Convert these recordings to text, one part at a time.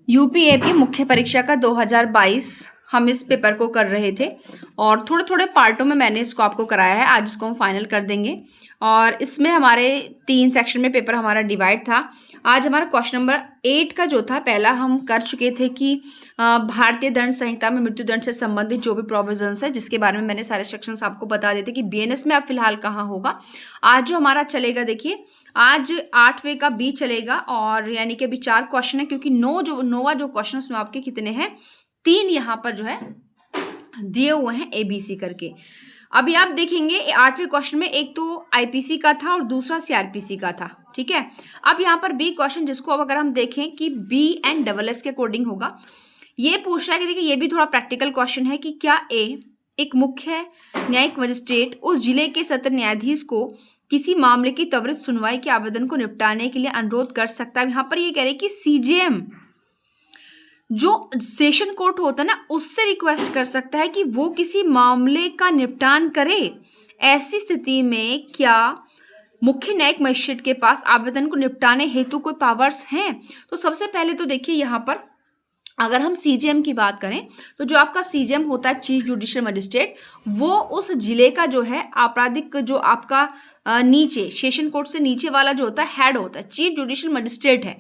यूपीएपी मुख्य परीक्षा का 2022 हम इस पेपर को कर रहे थे और थोड़े थोड़े पार्टों में मैंने इसको आपको कराया है। आज इसको हम फाइनल कर देंगे और इसमें हमारे 3 सेक्शन में पेपर हमारा डिवाइड था। आज हमारा क्वेश्चन नंबर 8 का जो था, पहला हम कर चुके थे कि भारतीय दंड संहिता में मृत्युदंड से संबंधित जो भी प्रोविजंस है, जिसके बारे में मैंने सारे सेक्शंस आपको बता देते कि बीएनएस में अब फिलहाल कहाँ होगा। आज जो हमारा चलेगा, देखिए आज 8वें का बी चलेगा और यानी कि अभी 4 क्वेश्चन है, क्योंकि नोवा जो क्वेश्चन उसमें आपके कितने हैं, 3 यहाँ पर जो है दिए हुए हैं एबीसी करके। अभी आप देखेंगे 8वें क्वेश्चन में एक तो आईपीसी का था और दूसरा सीआरपीसी का था, ठीक है। अब यहाँ पर बी क्वेश्चन, जिसको अब अगर हम देखें कि बी एंड डबल एस के अकॉर्डिंग होगा, ये पूछ रहा है कि देखिए ये भी थोड़ा प्रैक्टिकल क्वेश्चन है कि क्या एक मुख्य न्यायिक मजिस्ट्रेट उस जिले के सत्र न्यायाधीश को किसी मामले की त्वरित सुनवाई के आवेदन को निपटाने के लिए अनुरोध कर सकता है। यहाँ पर ये कह रहे हैं कि सीजेएम जो सेशन कोर्ट होता है ना, उससे रिक्वेस्ट कर सकता है कि वो किसी मामले का निपटान करे। ऐसी स्थिति में क्या मुख्य न्यायिक मजिस्ट्रेट के पास आवेदन को निपटाने हेतु कोई पावर्स हैं? तो सबसे पहले तो देखिए यहाँ पर अगर हम सीजेएम की बात करें तो जो आपका सीजेएम होता है, चीफ जुडिशियल मजिस्ट्रेट, वो उस जिले का जो है आपराधिक जो आपका नीचे सेशन कोर्ट से नीचे वाला जो होता है हेड होता है, चीफ जुडिशियल मजिस्ट्रेट है,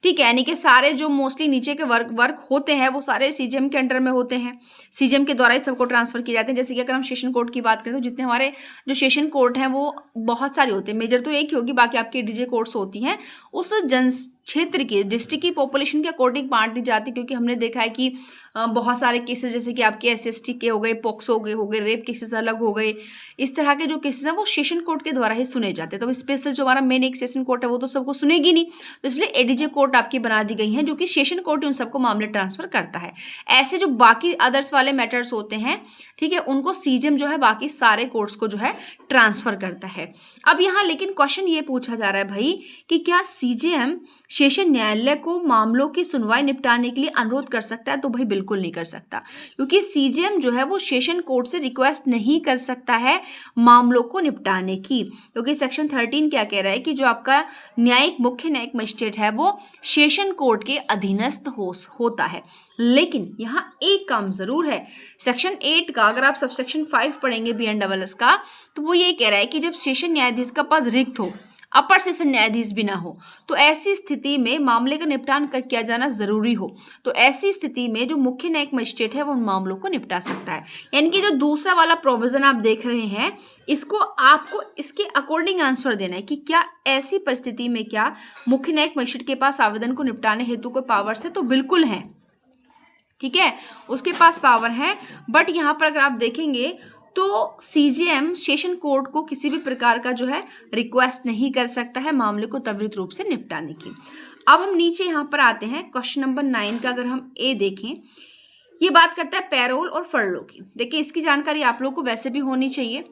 ठीक है। यानी कि सारे जो मोस्टली नीचे के वर्क होते हैं वो सारे सीजेएम के अंडर में होते हैं, सीजेएम के द्वारा ही सबको ट्रांसफर किए जाते हैं। जैसे कि अगर हम सेशन कोर्ट की बात करें तो जितने हमारे जो सेशन कोर्ट हैं वो बहुत सारे होते हैं, मेजर तो एक ही होगी, बाकी आपकी डीजे कोर्ट्स होती हैं उस जन क्षेत्र की डिस्ट्रिक्ट की पॉपुलेशन के अकॉर्डिंग बांट दी जाती है। क्योंकि हमने देखा है कि बहुत सारे केसेस जैसे कि आपके एसएसटी के हो गए, पोक्सो हो गए, रेप केसेस अलग हो गए, इस तरह के जो केसेस हैं वो सेशन कोर्ट के द्वारा ही सुने जाते हैं। तो स्पेशल जो हमारा मेन एक सेशन कोर्ट है वो तो सबको सुनेगी नहीं, तो इसलिए एडीजे कोर्ट आपकी बना दी गई है जो कि सेशन कोर्ट उन सबको मामले ट्रांसफर करता है। ऐसे जो बाकी अदर्स वाले मैटर्स होते हैं, ठीक है, उनको सीजेएम जो है बाकी सारे कोर्ट्स को जो है ट्रांसफर करता है। अब यहाँ लेकिन क्वेश्चन ये पूछा जा रहा है भाई कि क्या सीजेएम सेशन न्यायालय को मामलों की सुनवाई निपटाने के लिए अनुरोध कर सकता है? तो भाई बिल्कुल नहीं कर सकता, क्योंकि सीजेएम जो है वो सेशन कोर्ट से रिक्वेस्ट नहीं कर सकता है मामलों को निपटाने की। क्योंकि सेक्शन 13 क्या कह रहा है कि जो आपका मुख्य न्यायिक मजिस्ट्रेट है वो सेशन कोर्ट के अधीनस्थ होता है। लेकिन यहाँ एक काम जरूर है, सेक्शन 8 का अगर आप सब सेक्शन 5 पढ़ेंगे BNSS का, तो वो ये कह रहा है कि जब सेशन न्यायाधीश का पद रिक्त हो, अपर सेशन न्यायाधीश भी ना हो, तो ऐसी स्थिति में मामले का निपटान किया जाना जरूरी हो, तो ऐसी स्थिति में जो मुख्य न्यायिक मजिस्ट्रेट है वो उन मामलों को निपटा सकता है। यानी कि जो दूसरा वाला प्रोविजन आप देख रहे हैं, इसको आपको इसके अकॉर्डिंग आंसर देना है कि क्या ऐसी परिस्थिति में क्या मुख्य न्यायिक मजिस्ट्रेट के पास आवेदन को निपटाने हेतु कोई पावर्स है? तो बिल्कुल है, ठीक है, उसके पास पावर है। बट यहाँ पर अगर आप देखेंगे तो सीजेएम सेशन कोर्ट को किसी भी प्रकार का जो है रिक्वेस्ट नहीं कर सकता है मामले को त्वरित रूप से निपटाने की। अब हम नीचे यहाँ पर आते हैं क्वेश्चन नंबर 9 का। अगर हम ए देखें, ये बात करता है पैरोल और फरलो की। देखिए इसकी जानकारी आप लोग को वैसे भी होनी चाहिए।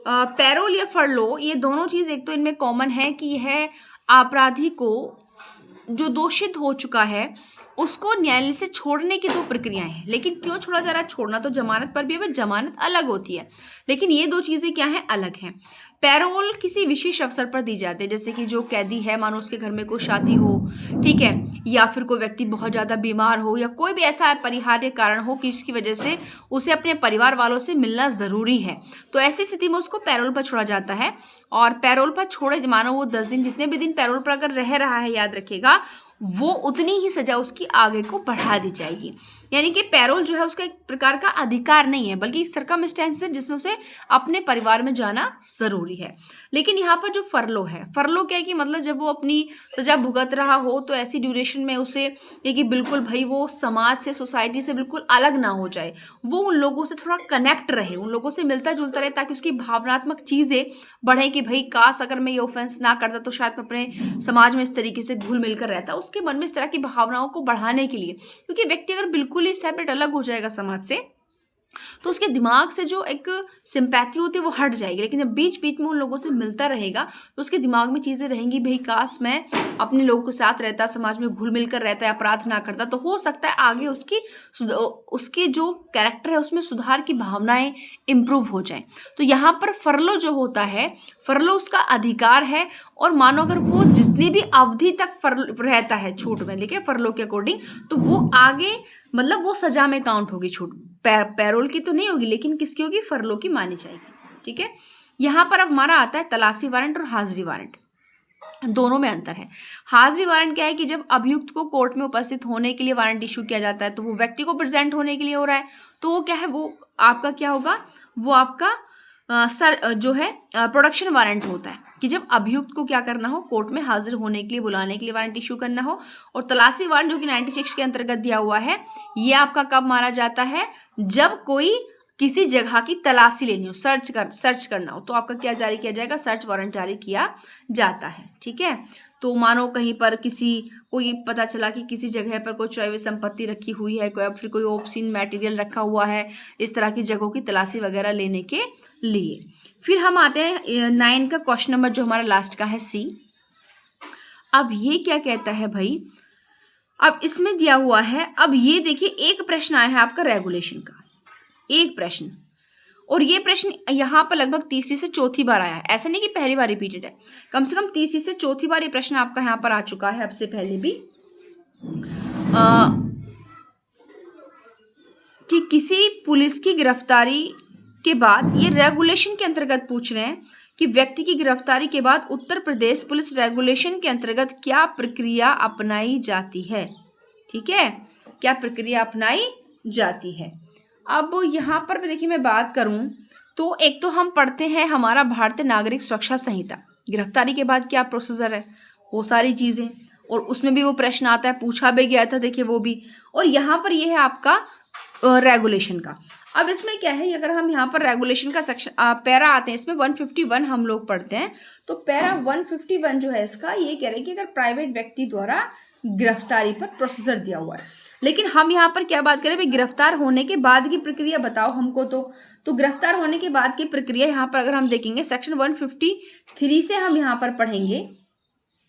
पैरोल या फरलो, ये दोनों चीज एक तो इनमें कॉमन है कि यह अपराधी को जो दोषित हो चुका है उसको न्यायालय से छोड़ने की 2 प्रक्रियाएं हैं। लेकिन क्यों छोड़ा जा रहा है? छोड़ना तो जमानत पर भी है, जमानत अलग होती है, लेकिन ये 2 चीजें क्या हैं, अलग हैं। पैरोल किसी विशेष अवसर पर दी जाती है, जैसे कि जो कैदी है, मानो उसके घर में कोई शादी हो, ठीक है, या फिर कोई व्यक्ति बहुत ज्यादा बीमार हो, या कोई भी ऐसा अपरिहार्य कारण हो कि जिसकी वजह से उसे अपने परिवार वालों से मिलना जरूरी है, तो ऐसी स्थिति में उसको पैरोल पर छोड़ा जाता है। और पैरोल पर छोड़े, मानो वो 10 दिन, जितने भी दिन पैरोल पर अगर रह रहा है, याद रखिएगा, वो उतनी ही सजा उसकी आगे को बढ़ा दी जाएगी। यानी कि पैरोल जो है उसका एक प्रकार का अधिकार नहीं है, बल्कि सर्कमस्टेंसेस है जिसमें उसे अपने परिवार में जाना जरूरी है। लेकिन यहाँ पर जो फरलो है, फरलो क्या है कि मतलब जब वो अपनी सजा भुगत रहा हो तो ऐसी ड्यूरेशन में उसे ये कि बिल्कुल भाई वो समाज से, सोसाइटी से बिल्कुल अलग ना हो जाए, वो उन लोगों से थोड़ा कनेक्ट रहे, उन लोगों से मिलता जुलता रहे, ताकि उसकी भावनात्मक चीजें बढ़े कि भाई काश अगर मैं ये ऑफेंस ना करता तो शायद मैं अपने समाज में इस तरीके से घुल मिलकर रहता। उसके मन में इस तरह की भावनाओं को बढ़ाने के लिए, क्योंकि व्यक्ति अगर बिल्कुल ही सेपरेट अलग हो जाएगा समाज से तो उसके दिमाग से जो एक सिंपैथी होती है वो हट जाएगी। लेकिन जब बीच बीच में उन लोगों से मिलता रहेगा तो उसके दिमाग में चीज़ें रहेंगी, भाई काश मैं अपने लोगों के साथ रहता, समाज में घुल मिल कर रहता, अपराध ना करता, तो हो सकता है आगे उसकी जो कैरेक्टर है उसमें सुधार की भावनाएं इम्प्रूव हो जाए। तो यहाँ पर फरलो जो होता है, फरलो उसका अधिकार है, और मानो अगर वो जितनी भी अवधि तक रहता है छूट में, देखिए फरलो के अकॉर्डिंग, तो वो आगे मतलब वो सजा में काउंट होगी छूट। पैरोल की तो नहीं होगी, लेकिन किसकी होगी, फरलो की मानी जाएगी। ठीक है, यहाँ पर अब हमारा आता है तलाशी वारंट और हाजिरी वारंट। दोनों में अंतर है। हाजिरी वारंट क्या है कि जब अभियुक्त को कोर्ट में उपस्थित होने के लिए वारंट इशू किया जाता है तो वो व्यक्ति को प्रेजेंट होने के लिए हो रहा है, तो वो क्या है, वो आपका क्या होगा, वो आपका जो है प्रोडक्शन वारंट होता है कि जब अभियुक्त को क्या करना हो, कोर्ट में हाजिर होने के लिए, बुलाने के लिए वारंट इशू करना हो। और तलाशी वारंट जो कि 96 के अंतर्गत दिया हुआ है, ये आपका कब मारा जाता है, जब कोई किसी जगह की तलाशी लेनी हो, सर्च करना हो, तो आपका क्या जारी किया जाएगा, सर्च वारंट जारी किया जाता है। ठीक है, तो मानो कहीं पर कोई पता चला कि किसी जगह पर कोई चौवी संपत्ति रखी हुई है, फिर कोई ऑब्सीन मटेरियल रखा हुआ है, इस तरह की जगहों की तलाशी वगैरह लेने के लिए। फिर हम आते हैं 9 का क्वेश्चन नंबर जो हमारा लास्ट का है सी। अब ये क्या कहता है भाई, अब इसमें दिया हुआ है, अब ये देखिए एक प्रश्न आया है आपका रेगुलेशन का, एक प्रश्न, और ये प्रश्न यहाँ पर लगभग तीसरी से चौथी बार आया है। ऐसा नहीं कि पहली बार रिपीटेड है, कम से कम तीसरी से चौथी बार ये प्रश्न आपका यहाँ पर आ चुका है, अब से पहले भी कि किसी पुलिस की गिरफ्तारी के बाद, ये रेगुलेशन के अंतर्गत पूछ रहे हैं कि व्यक्ति की गिरफ्तारी के बाद उत्तर प्रदेश पुलिस रेगुलेशन के अंतर्गत क्या प्रक्रिया अपनाई जाती है। ठीक है, क्या प्रक्रिया अपनाई जाती है। अब यहाँ पर देखिए मैं बात करूँ तो एक तो हम पढ़ते हैं हमारा भारतीय नागरिक सुरक्षा संहिता, गिरफ्तारी के बाद क्या प्रोसीजर है, वो सारी चीज़ें, और उसमें भी वो प्रश्न आता है, पूछा भी गया था, देखिए वो भी। और यहाँ पर ये है आपका रेगुलेशन का। अब इसमें क्या है, अगर हम यहाँ पर रेगुलेशन का सेक्शन पैरा आते हैं, इसमें 151 हम लोग पढ़ते हैं, तो पैरा 151 जो है इसका, ये कह रहे हैं कि अगर प्राइवेट व्यक्ति द्वारा गिरफ्तारी पर प्रोसीजर दिया हुआ है, लेकिन हम यहाँ पर क्या बात करें भाई, गिरफ्तार होने के बाद की प्रक्रिया बताओ हमको। तो गिरफ्तार होने के बाद की प्रक्रिया यहाँ पर अगर हम देखेंगे सेक्शन 153 से हम यहाँ पर पढ़ेंगे,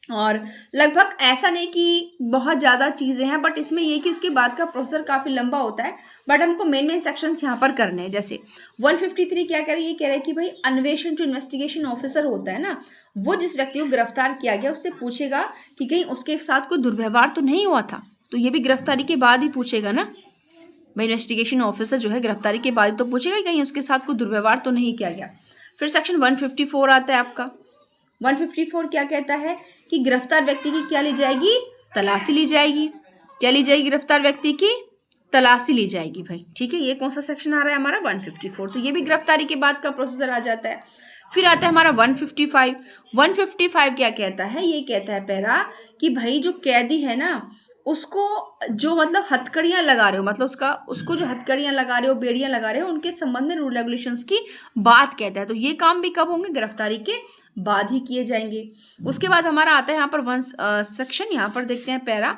और लगभग ऐसा नहीं कि बहुत ज़्यादा चीज़ें हैं, बट इसमें ये कि उसके बाद का प्रोसेसर काफ़ी लंबा होता है, बट हमको मेन सेक्शंस यहाँ पर करने हैं। जैसे 153 क्या कह रही है, ये कह रहा है कि भाई अन्वेषण जो इन्वेस्टिगेशन ऑफिसर होता है ना, वो जिस व्यक्ति को गिरफ्तार किया गया उससे पूछेगा कि कहीं उसके साथ कोई दुर्व्यवहार तो नहीं हुआ था, तो ये भी गिरफ्तारी के बाद ही पूछेगा ना भाई, इन्वेस्टिगेशन ऑफिसर जो है गिरफ्तारी के बाद तो पूछेगा कहीं उसके साथ कोई दुर्व्यवहार तो नहीं किया गया। फिर सेक्शन 154 आता है आपका। 154 क्या कहता है कि गिरफ्तार व्यक्ति की क्या ली जाएगी, तलाशी ली जाएगी। क्या ली जाएगी, गिरफ्तार व्यक्ति की तलाशी ली जाएगी भाई। ठीक है, ये कौन सा सेक्शन आ रहा है हमारा, 154, तो ये भी गिरफ्तारी के बाद का प्रोसीजर आ जाता है। फिर आता है हमारा 155। 155 क्या कहता है, ये कहता है पैरा कि भाई जो कैदी है ना, उसको जो मतलब हथकड़ियाँ लगा रहे हो, मतलब उसको जो हथकड़ियाँ लगा रहे हो, बेड़ियाँ लगा रहे हो, उनके संबंध में रूल रेगुलेशंस की बात कहता है। तो ये काम भी कब होंगे, गिरफ्तारी के बाद ही किए जाएंगे। उसके बाद हमारा आता है यहाँ पर सेक्शन, यहाँ पर देखते हैं पैरा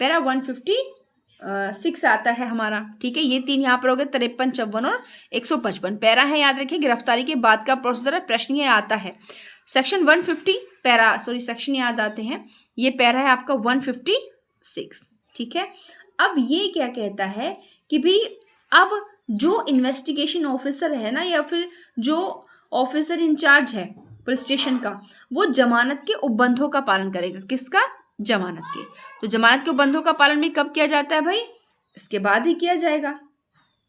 156 आता है हमारा। ठीक है, ये तीन यहाँ पर हो गए, 53, 54 और 155 पैरा है, याद रखिए गिरफ्तारी के बाद का प्रोसीजर है, प्रश्न ये आता है। सेक्शन 150 सेक्शन याद आते हैं, ये पैरा है आपका 156। ठीक है, अब ये क्या कहता है कि भाई अब जो इन्वेस्टिगेशन ऑफिसर है ना, या फिर जो ऑफिसर इंचार्ज है पुलिस स्टेशन का, वो जमानत के उपबंधों का पालन करेगा। किसका, जमानत के। तो जमानत के उपबंधों का पालन भी कब किया जाता है भाई, इसके बाद ही किया जाएगा।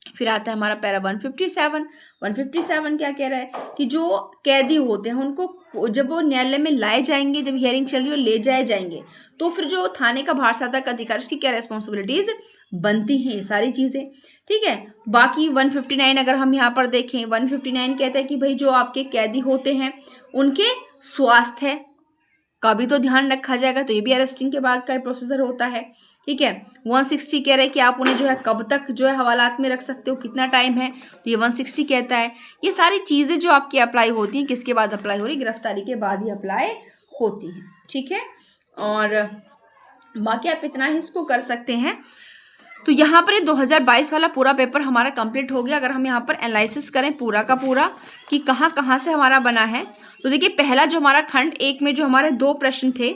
फिर आता है हमारा पैरा 157। 157 क्या कह रहा है कि जो कैदी होते हैं उनको जब वो न्यायालय में लाए जाएंगे, जब हियरिंग चल रही है ले जाए जाएंगे, तो फिर जो थाने का भारसाधक अधिकारी उसकी क्या रेस्पॉन्सिबिलिटीज बनती हैं, ये सारी चीज़ें। ठीक है, बाकी 159 अगर हम यहाँ पर देखें, 159 कहता है कि भाई जो आपके कैदी होते हैं उनके स्वास्थ्य का भी तो ध्यान रखा जाएगा, तो ये भी अरेस्टिंग के बाद का प्रोसीजर होता है। ठीक है, 160 कह रहे हैं कि आप उन्हें जो है कब तक जो है हवालात में रख सकते हो, कितना टाइम है, तो ये 160 कहता है। ये सारी चीज़ें जो आपकी अप्लाई होती हैं, किसके बाद अप्लाई हो रही, गिरफ्तारी के बाद ही अप्लाई होती हैं। ठीक है, और बाकी आप इतना ही इसको कर सकते हैं। तो यहाँ पर ये 2022 वाला पूरा पेपर हमारा कंप्लीट हो गया। अगर हम यहाँ पर एनालिसिस करें पूरा का पूरा कि कहाँ कहाँ से हमारा बना है, तो देखिए पहला जो हमारा खंड एक में जो हमारे 2 प्रश्न थे,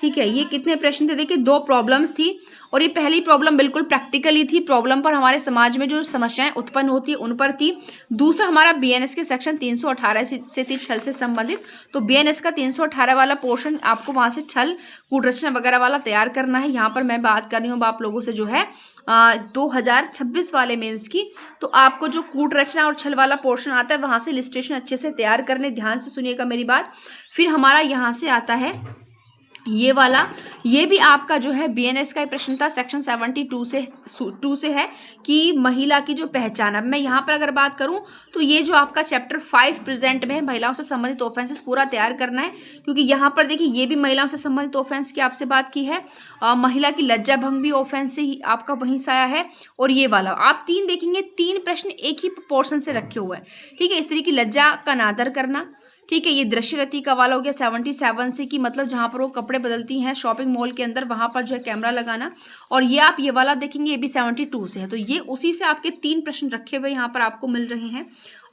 ठीक है, ये कितने प्रश्न थे, देखिए 2 प्रॉब्लम्स थी और ये पहली प्रॉब्लम बिल्कुल प्रैक्टिकली थी, प्रॉब्लम पर हमारे समाज में जो समस्याएं उत्पन्न होती है उन पर थी। दूसरा हमारा बीएनएस के सेक्शन 318 से थी छल से संबंधित, तो बीएनएस का 318 वाला पोर्शन आपको वहां से छल कूटरचना वगैरह वाला तैयार करना है। यहाँ पर मैं बात कर रही हूँ आप लोगों से जो है 2026 वाले मेंस की, तो आपको जो कूट रचना और छल वाला पोर्शन आता है वहां से इलस्ट्रेशन अच्छे से तैयार करने, ध्यान से सुनिएगा मेरी बात। फिर हमारा यहाँ से आता है ये वाला, ये भी आपका जो है बीएनएस का प्रश्न था, सेक्शन 72 से है कि महिला की जो पहचान। अब मैं यहाँ पर अगर बात करूँ तो ये जो आपका चैप्टर 5 प्रेजेंट में है, महिलाओं से संबंधित ऑफेंसेस पूरा तैयार करना है, क्योंकि यहाँ पर देखिए ये भी महिलाओं से संबंधित ऑफेंस की आपसे बात की है, महिला की लज्जा भंग भी ऑफेंस से ही आपका वहीं से आया है। और ये वाला आप 3 देखेंगे, 3 प्रश्न एक ही पोर्शन से रखे हुए हैं, ठीक है। इस तरह की लज्जा का अनादर करना, ठीक है। ये दृश्यरति का वाला हो गया 77 से, कि मतलब जहाँ पर वो कपड़े बदलती हैं शॉपिंग मॉल के अंदर, वहाँ पर जो है कैमरा लगाना। और ये आप ये वाला देखेंगे, ये भी 72 से है, तो ये उसी से आपके 3 प्रश्न रखे हुए यहाँ पर आपको मिल रहे हैं,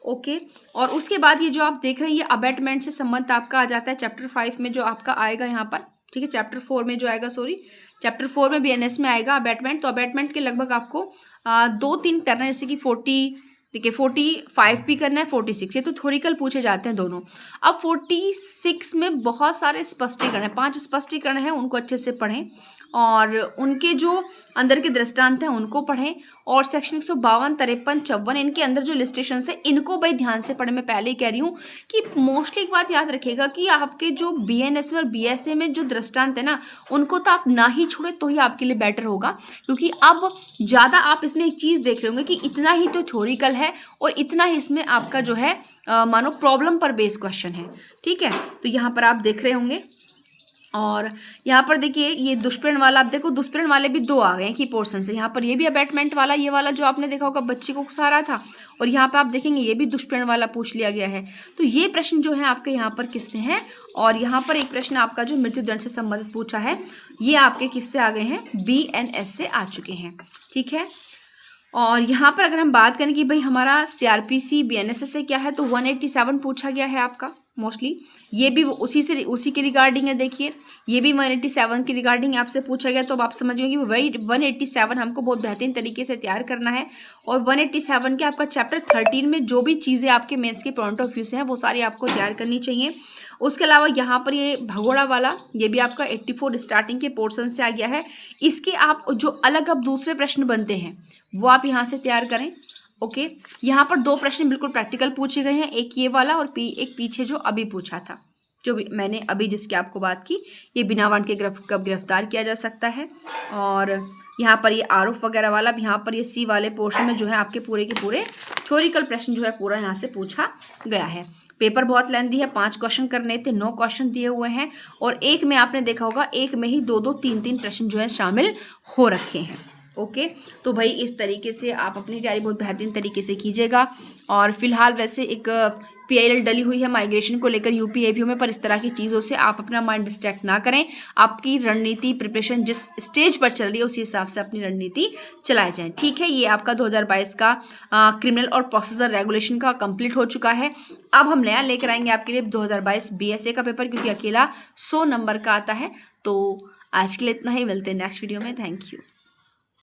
ओके। और उसके बाद ये जो आप देख रहे हैं ये अबैटमेंट से संबंध आपका आ जाता है चैप्टर 5 में, जो आपका आएगा यहाँ पर, ठीक है। चैप्टर 4 में जो आएगा, चैप्टर 4 में बीएनएस में आएगा अबैटमेंट। तो अबैटमेंट के लगभग आपको 2-3 करना है, जैसे कि 40, देखिए 45 भी करना है, 46, ये तो थ्योरिकल पूछे जाते हैं दोनों। अब 46 में बहुत सारे स्पष्टीकरण है, 5 स्पष्टीकरण है, उनको अच्छे से पढ़ें और उनके जो अंदर के दृष्टांत हैं उनको पढ़ें। और सेक्शन 152, 53, 54 इनके अंदर जो इलस्ट्रेशन है इनको भाई ध्यान से पढ़ें। मैं पहले ही कह रही हूँ कि मोस्टली एक बात याद रखिएगा कि आपके जो बीएनएस और बीएसए में जो दृष्टांत है ना, उनको तो आप ना ही छोड़े तो ही आपके लिए बेटर होगा, क्योंकि अब ज़्यादा आप इसमें एक चीज़ देख रहे होंगे कि इतना ही तो थ्योरिकल है और इतना ही इसमें आपका जो है मानो प्रॉब्लम पर बेस्ड क्वेश्चन है, ठीक है। तो यहाँ पर आप देख रहे होंगे। और यहाँ पर देखिए ये दुष्प्रेरण वाला, आप देखो दुष्प्रेरण वाले भी 2 आ गए हैं की पोर्शन से। यहाँ पर ये भी अबैटमेंट वाला, ये वाला जो आपने देखा होगा बच्ची को उकसा था, और यहाँ पे आप देखेंगे ये भी दुष्प्रेरण वाला पूछ लिया गया है। तो ये प्रश्न जो है आपके यहाँ पर किससे हैं, और यहाँ पर एक प्रश्न आपका जो मृत्युदंड से संबंधित पूछा है, ये आपके किससे आ गए हैं, बीएनएस से आ चुके हैं, ठीक है। और यहाँ पर अगर हम बात करें कि भाई हमारा सीआरपीसी बीएनएस से क्या है, तो 187 पूछा गया है आपका मोस्टली, ये भी उसी के रिगार्डिंग है। देखिए ये भी 187 की रिगार्डिंग आपसे पूछा गया, तो अब आप समझ गए कि वही 187 हमको बहुत बेहतरीन तरीके से तैयार करना है। और 187 के आपका चैप्टर 13 में जो भी चीज़ें आपके मेंस के पॉइंट ऑफ व्यू से हैं वो सारी आपको तैयार करनी चाहिए। उसके अलावा यहाँ पर ये भगोड़ा वाला, ये भी आपका 84 स्टार्टिंग के पोर्शन से आ गया है। इसके आप जो अलग अब दूसरे प्रश्न बनते हैं वो आप यहाँ से तैयार करें, ओके। यहाँ पर 2 प्रश्न बिल्कुल प्रैक्टिकल पूछे गए हैं, एक ये वाला और एक पीछे जो अभी पूछा था, जो भी मैंने अभी जिसकी आपको बात की, ये बिना वारंट के कब गिरफ्तार किया जा सकता है। और यहाँ पर ये आरोप वगैरह वाला, यहाँ पर ये सी वाले पोर्शन में जो है आपके पूरे के पूरे थ्योरिकल प्रश्न जो है पूरा यहाँ से पूछा गया है। पेपर बहुत लेंथी है, 5 क्वेश्चन करने थे, 9 क्वेश्चन दिए हुए हैं, और एक में आपने देखा होगा एक में ही 2-2, 3-3 प्रश्न जो है शामिल हो रखे हैं, ओके। तो भाई इस तरीके से आप अपनी तैयारी बहुत बेहतरीन तरीके से कीजिएगा। और फिलहाल वैसे एक पीआईएल डली हुई है माइग्रेशन को लेकर यूपी एपीओ में, पर इस तरह की चीज़ों से आप अपना माइंड डिस्ट्रैक्ट ना करें। आपकी रणनीति प्रिपरेशन जिस स्टेज पर चल रही है उसी हिसाब से अपनी रणनीति चलाए जाएं, ठीक है। ये आपका 2022 का क्रिमिनल और प्रोसीजर रेगुलेशन का कंप्लीट हो चुका है। अब हम नया लेकर आएंगे आपके लिए 2022 बीएसए का पेपर, क्योंकि अकेला 100 नंबर का आता है। तो आज के लिए इतना ही, मिलते हैं नेक्स्ट वीडियो में। Thank you.